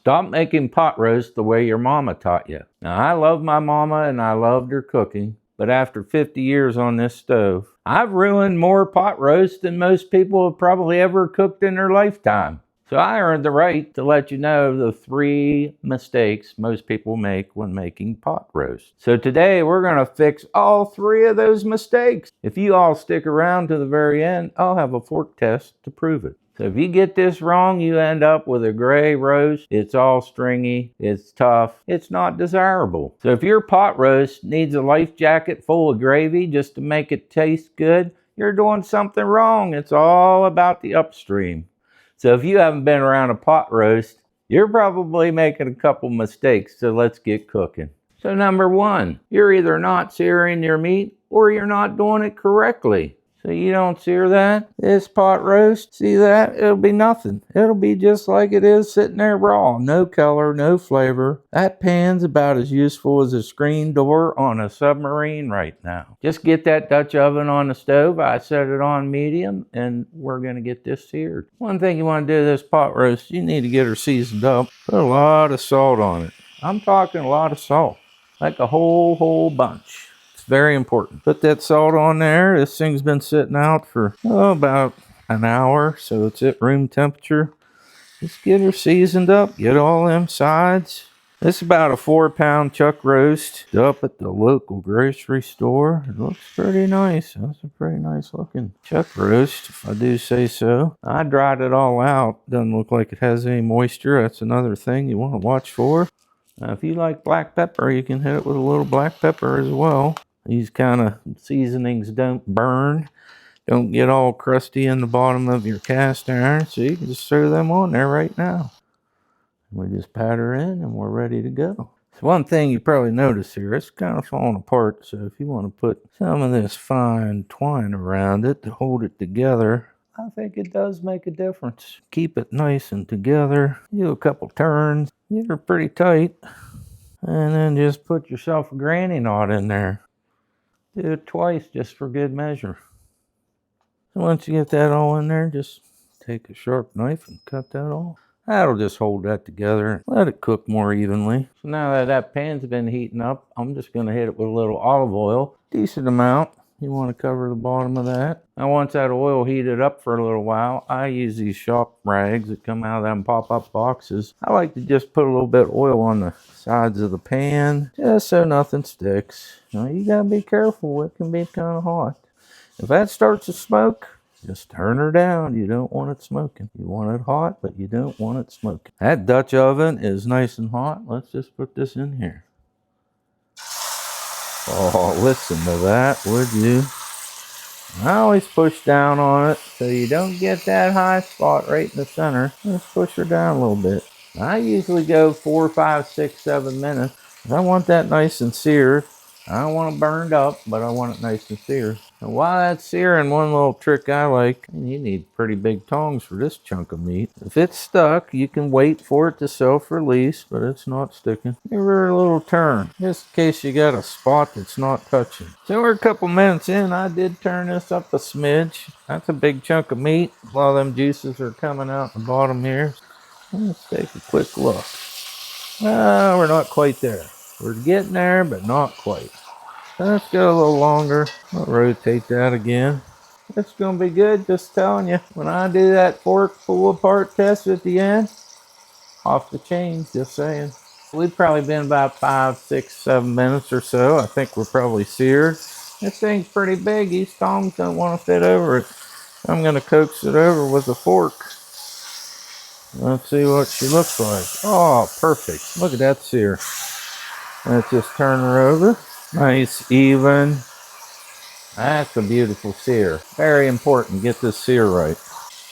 Stop making pot roast the way your mama taught you. Now, I love my mama and I loved her cooking, but after 50 years on this stove, I've ruined more pot roast than most people have probably ever cooked in their lifetime. So I earned the right to let you know the 3 mistakes most people make when making pot roast. So today we're going to fix all 3 of those mistakes. If you all stick around to the very end, I'll have a fork test to prove it. So if you get this wrong, you end up with a gray roast. It's all stringy, it's tough, it's not desirable. So if your pot roast needs a life jacket full of gravy just to make it taste good, you're doing something wrong. It's all about the upstream. So if you haven't been around a pot roast, you're probably making a couple mistakes, so let's get cooking. So number 1, you're either not searing your meat or you're not doing it correctly. So you don't sear that. This pot roast, see that? It'll be nothing. It'll be just like it is sitting there raw. No color, no flavor. That pan's about as useful as a screen door on a submarine right now. Just get that Dutch oven on the stove. I set it on medium and we're gonna get this seared. One thing you wanna do to this pot roast, you need to get her seasoned up. Put a lot of salt on it. I'm talking a lot of salt, like a whole bunch. Very important. Put that salt on there. This thing's been sitting out for about an hour, so it's at room temperature. Just get her seasoned up, get all them sides. This is about a 4-pound chuck roast up at the local grocery store. It looks pretty nice. That's a pretty nice looking chuck roast, if I do say so. I dried it all out. Doesn't look like it has any moisture. That's another thing you want to watch for. Now, if you like black pepper, you can hit it with a little black pepper as well. These kind of seasonings don't burn, don't get all crusty in the bottom of your cast iron, so you can just throw them on there right now. We just pat her in and we're ready to go. So one thing you probably notice here, it's kind of falling apart, so if you want to put some of this fine twine around it to hold it together, I think it does make a difference. Keep it nice and together. Do a couple turns, get her pretty tight, and then just put yourself a granny knot in there. Do it twice just for good measure. So once you get that all in there, just take a sharp knife and cut that off. That'll just hold that together and let it cook more evenly. So now that that pan's been heating up, I'm just going to hit it with a little olive oil. Decent amount. You want to cover the bottom of that. Now once that oil heated up for a little while, I use these shop rags that come out of them pop-up boxes. I like to just put a little bit of oil on the sides of the pan, just so nothing sticks. Now you gotta be careful, it can be kind of hot. If that starts to smoke, just turn her down. You don't want it smoking. You want it hot, but you don't want it smoking. That Dutch oven is nice and hot. Let's just put this in here. Oh, listen to that, would you? I always push down on it so you don't get that high spot right in the center. Just push her down a little bit. I usually go 4, 5, 6, 7 minutes. I want that nice and seared. I don't want it burned up, but I want it nice and seared. And while that's searing, one little trick I like, and you need pretty big tongs for this chunk of meat. If it's stuck, you can wait for it to self-release, but it's not sticking. Give her a little turn, just in case you got a spot that's not touching. So we're a couple minutes in. I did turn this up a smidge. That's a big chunk of meat. A lot of them juices are coming out the bottom here. Let's take a quick look. We're not quite there. We're getting there, but not quite. Let's go a little longer. I'll rotate that again. It's going to be good, just telling you. When I do that fork pull apart test at the end, off the chain, just saying. We've probably been about 5, 6, 7 minutes or so. I think we're probably seared. This thing's pretty big. These tongs don't want to fit over it. I'm going to coax it over with a fork. Let's see what she looks like. Oh, perfect. Look at that sear. Let's just turn her over. Nice, even. That's a beautiful sear. Very important, get this sear right.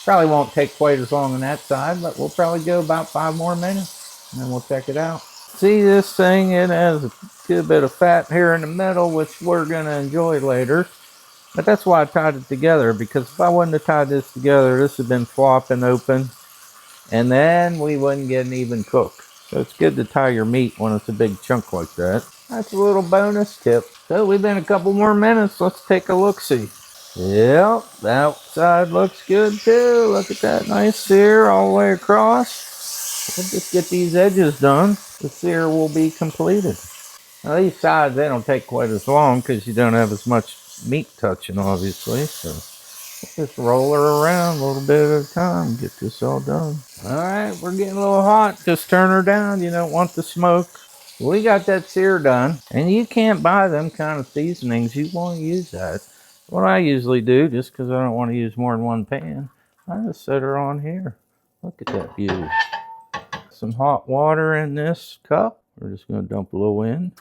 Probably won't take quite as long on that side, but we'll probably go about 5 more minutes, and then we'll check it out. See this thing, it has a good bit of fat here in the middle, which we're going to enjoy later. But that's why I tied it together, because if I wouldn't have tied this together, this would have been flopping open, and then we wouldn't get an even cook. So it's good to tie your meat when it's a big chunk like that. That's a little bonus tip. So we've been a couple more minutes. Let's take a look-see. Yep, that side looks good too. Look at that nice sear all the way across. We'll just get these edges done. The sear will be completed. Now these sides, they don't take quite as long because you don't have as much meat touching, obviously. So we'll just roll her around a little bit at a time, get this all done. All right, we're getting a little hot. Just turn her down. You don't want the smoke. We got that sear done, and you can't buy them kind of seasonings. You want to use that. What I usually do, just because I don't want to use more than one pan, I just set her on here. Look at that beauty. Some hot water in this cup. We're just going to dump a little in.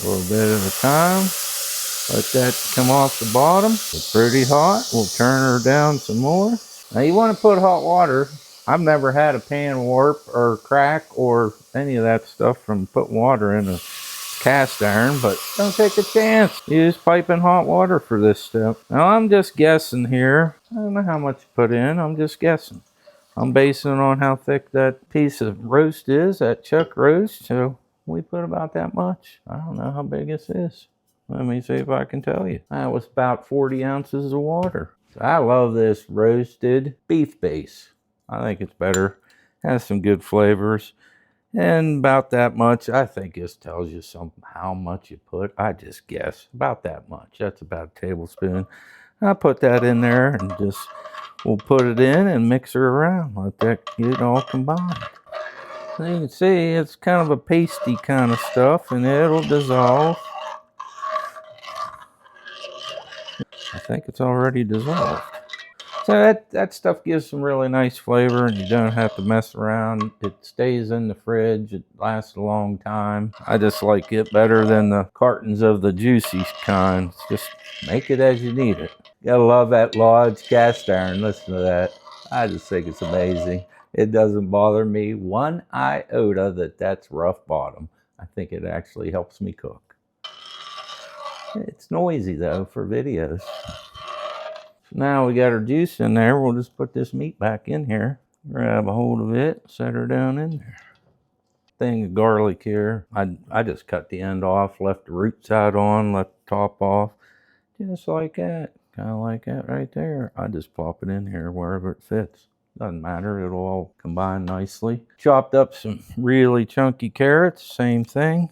A little bit at a time. Let that come off the bottom. It's pretty hot. We'll turn her down some more. Now you want to put hot water. I've never had a pan warp or crack or any of that stuff from putting water in a cast iron, but don't take a chance. Use piping hot water for this step. Now I'm just guessing here. I don't know how much to put in. I'm just guessing. I'm basing it on how thick that piece of roast is, that chuck roast. So we put about that much. I don't know how big this is. Let me see if I can tell you. That was about 40 ounces of water. So I love this roasted beef base. I think it's better. Has some good flavors. And about that much. I think this tells you how much you put. I just guess. About that much. That's about a tablespoon. I put that in there and just, we'll put it in and mix her around. Let that get it all combined. So you can see it's kind of a pasty kind of stuff and it'll dissolve. I think it's already dissolved. So that stuff gives some really nice flavor and you don't have to mess around. It stays in the fridge. It lasts a long time. I just like it better than the cartons of the juicy kind. Just make it as you need it. You gotta love that Lodge cast iron. Listen to that. I just think it's amazing. It doesn't bother me one iota that that's rough bottom. I think it actually helps me cook. It's noisy though for videos. Now we got our juice in there. We'll just put this meat back in here. Grab a hold of it, set her down in there. Thing of garlic here. I just cut the end off, left the root side on, left the top off. Just like that. Kind of like that right there. I just plop it in here wherever it fits. Doesn't matter, it'll all combine nicely. Chopped up some really chunky carrots, same thing.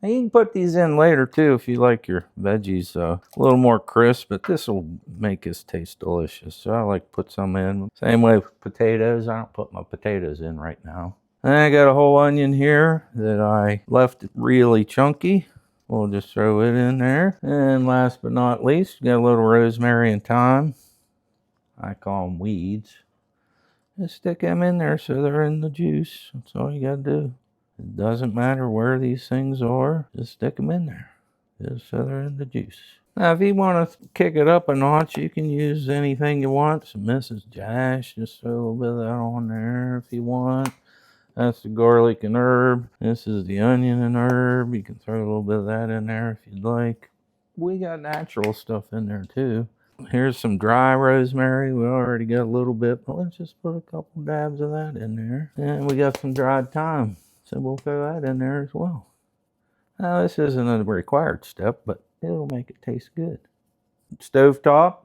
Now you can put these in later too if you like your veggies a little more crisp, but this will make this taste delicious. So I like to put some in. Same way with potatoes. I don't put my potatoes in right now. And I got a whole onion here that I left really chunky. We'll just throw it in there. And last but not least, got a little rosemary and thyme. I call them weeds. Just stick them in there so they're in the juice. That's all you gotta do. It doesn't matter where these things are, just stick them in there. Just so they're in the juice. Now, if you want to kick it up a notch, you can use anything you want. Some Mrs. Dash, just throw a little bit of that on there if you want. That's the garlic and herb. This is the onion and herb. You can throw a little bit of that in there if you'd like. We got natural stuff in there too. Here's some dry rosemary. We already got a little bit, but let's just put a couple dabs of that in there. And we got some dried thyme. So we'll throw that in there as well. Now this isn't a required step, but it'll make it taste good. Stovetop,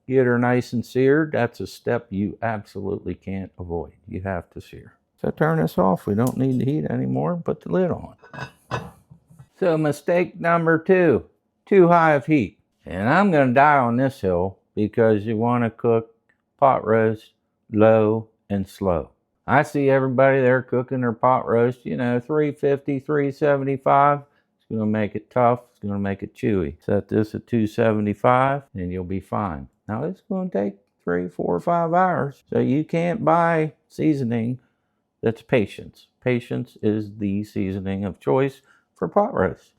get her nice and seared. That's a step you absolutely can't avoid. You have to sear. So turn this off. We don't need the heat anymore. Put the lid on. So mistake number 2, too high of heat. And I'm going to die on this hill because you want to cook pot roast low and slow. I see everybody there cooking their pot roast, 350, 375. It's going to make it tough. It's going to make it chewy. Set this at 275 and you'll be fine. Now it's going to take 3, 4, 5 hours. So you can't buy seasoning that's patience. Patience is the seasoning of choice for pot roast.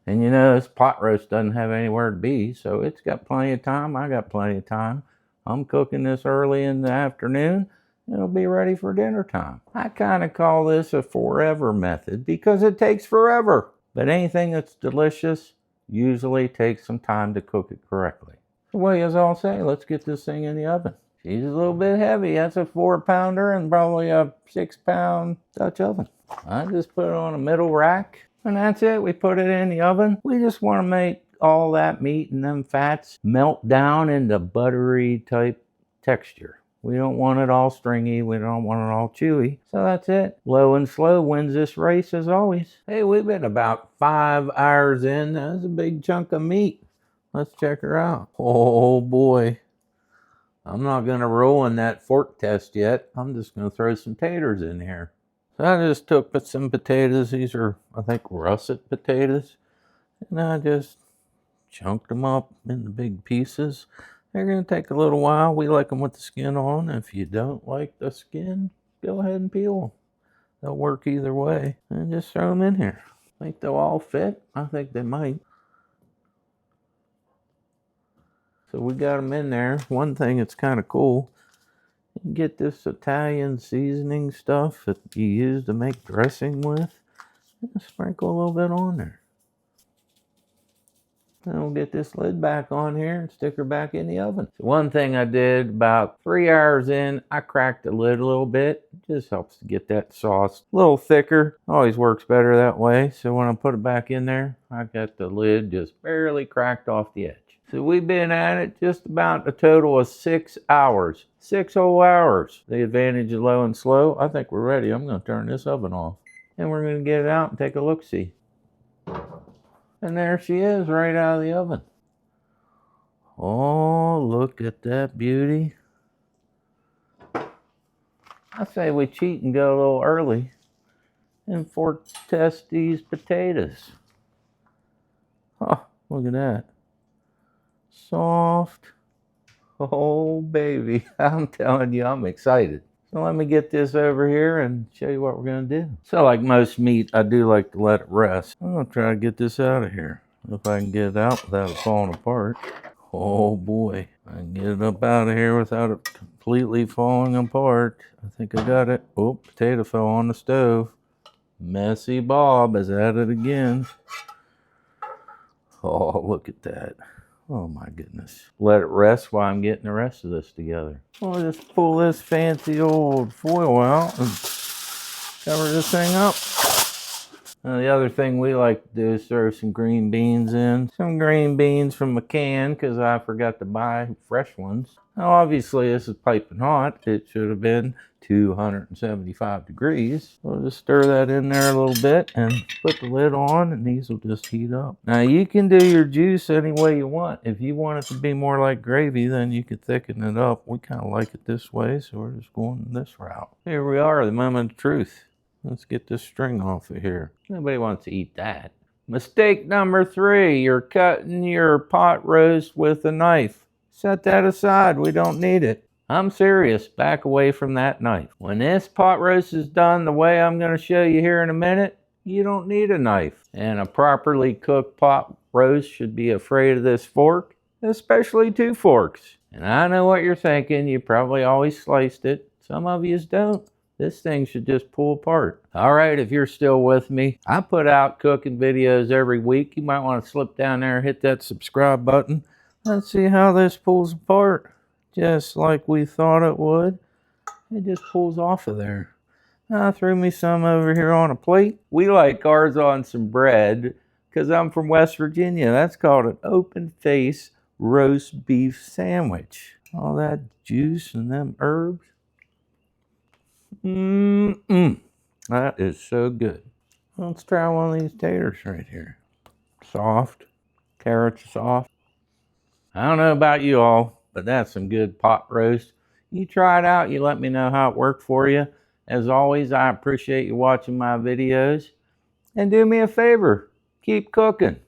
And this pot roast doesn't have anywhere to be, so it's got plenty of time. I got plenty of time. I'm cooking this early in the afternoon. It'll be ready for dinner time. I kind of call this a forever method because it takes forever. But anything that's delicious usually takes some time to cook it correctly. So what do you all say? Let's get this thing in the oven. She's a little bit heavy. That's a 4-pounder and probably a 6-pound Dutch oven. I just put it on a middle rack and that's it. We put it in the oven. We just want to make all that meat and them fats melt down into buttery type texture. We don't want it all stringy. We don't want it all chewy. So that's it. Low and slow wins this race as always. Hey, we've been about 5 hours in. That's a big chunk of meat. Let's check her out. Oh boy. I'm not going to ruin that fork test yet. I'm just going to throw some taters in here. So I just took some potatoes. These are, I think, russet potatoes. And I just chunked them up into big pieces. They're going to take a little while. We like them with the skin on. If you don't like the skin, go ahead and peel them. They'll work either way. And just throw them in here. Think they'll all fit? I think they might. So we got them in there. One thing that's kind of cool, you can get this Italian seasoning stuff that you use to make dressing with. And sprinkle a little bit on there. Then we'll get this lid back on here and stick her back in the oven. So one thing I did about 3 hours in, I cracked the lid a little bit. It just helps to get that sauce a little thicker. Always works better that way. So when I put it back in there, I got the lid just barely cracked off the edge. So we've been at it just about a total of 6 hours. 6 whole hours. The advantage of low and slow. I think we're ready. I'm going to turn this oven off. And we're going to get it out and take a look-see. And there she is, right out of the oven. Oh, look at that beauty. I say we cheat and go a little early and fork test these potatoes. Oh, look at that. Soft. Oh, baby. I'm telling you, I'm excited. So let me get this over here and show you what we're going to do. So like most meat, I do like to let it rest. I'm going to try to get this out of here. If I can get it out without it falling apart. Oh boy. I can get it up out of here without it completely falling apart. I think I got it. Oh, potato fell on the stove. Messy Bob is at it again. Oh, look at that. Oh my goodness. Let it rest while I'm getting the rest of this together. I'll just pull this fancy old foil out and cover this thing up. The other thing we like to do is throw some green beans in. Some green beans from a can because I forgot to buy fresh ones. Now obviously this is piping hot. It should have been 275 degrees. We'll just stir that in there a little bit and put the lid on and these will just heat up. Now you can do your juice any way you want. If you want it to be more like gravy, then you could thicken it up. We kind of like it this way, so we're just going this route. Here we are, the moment of truth. Let's get this string off of here. Nobody wants to eat that. Mistake number 3, you're cutting your pot roast with a knife. Set that aside, we don't need it. I'm serious, back away from that knife. When this pot roast is done the way I'm going to show you here in a minute, you don't need a knife. And a properly cooked pot roast should be afraid of this fork, especially 2 forks. And I know what you're thinking, you probably always sliced it. Some of you don't. This thing should just pull apart. All right, if you're still with me, I put out cooking videos every week. You might want to slip down there and hit that subscribe button. Let's see how this pulls apart. Just like we thought it would. It just pulls off of there. I threw me some over here on a plate. We like ours on some bread because I'm from West Virginia. That's called an open face roast beef sandwich. All that juice and them herbs. That is so good. Let's try one of these taters right here. Soft. Carrots soft. I don't know about you all, but that's some good pot roast. You try it out. You let me know how it worked for you. As always, I appreciate you watching my videos. And do me a favor. Keep cooking.